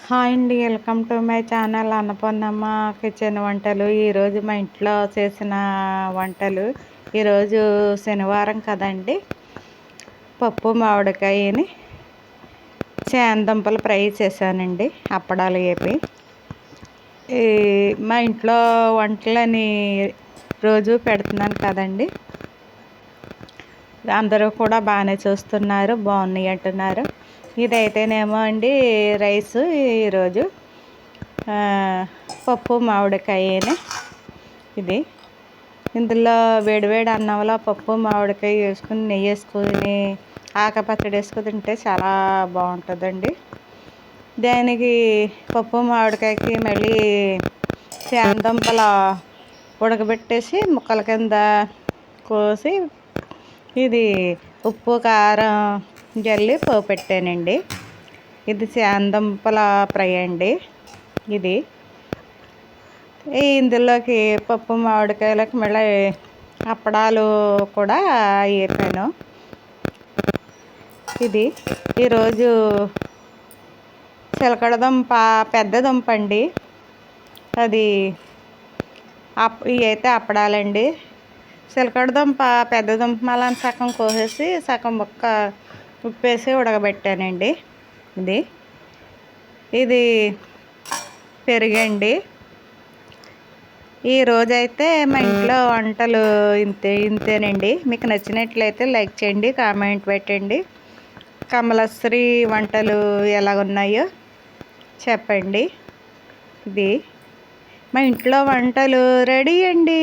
Hi అండి, welcome to my channel Annapurnamma kitchen వంటలు. ఈరోజు మా ఇంట్లో చేసిన వంటలు. ఈరోజు శనివారం కదండి, పప్పు మామిడికాయని చేనదుంపలు ఫ్రై చేశానండి, అప్పడాలు వేపి. మా ఇంట్లో వంటలని రోజు పెడుతున్నాను కదండి, అందరూ కూడా బాగానే చూస్తున్నారు, బాగున్నాయి అంటున్నారు. ఇదైతేనేమో అండి రైసు. ఈరోజు పప్పు మామిడికాయని ఇది. ఇందులో వేడివేడి అన్నంలో పప్పు మామిడికాయ వేసుకుని నెయ్యి వేసుకొని ఆకపచ్చడి వేసుకుని తింటే చాలా బాగుంటుందండి. దానికి పప్పు మామిడికాయకి మళ్ళీ చేనదుంపల ఉడకబెట్టేసి ముక్కల కింద కోసి ఇది ఉప్పు కారం జల్లి పోపెట్టానండి. ఇది చేనదుంపల ఫ్రై అండి. ఇది ఇందులోకి పప్పు మామిడికాయలకి మళ్ళీ అప్పడాలు కూడా వేపాను. ఇది ఈరోజు చిలకడదుంప పెద్ద దుంప అండి, అది ఇవి అయితే అప్పడాలండి. చిలకడదుంప పెద్ద దుంప మళ్ళీ సగం కోసేసి సగం ముక్క ఉప్పేసి ఉడకబెట్టానండి. ఇది పెరుగండి. ఈరోజైతే మా ఇంట్లో వంటలు ఇంతేనండి. మీకు నచ్చినట్లయితే లైక్ చేయండి, కామెంట్ పెట్టండి. కమలశ్రీ వంటలు ఎలాగున్నాయో చెప్పండి. ఇది మా ఇంట్లో వంటలు రెడీ అండి.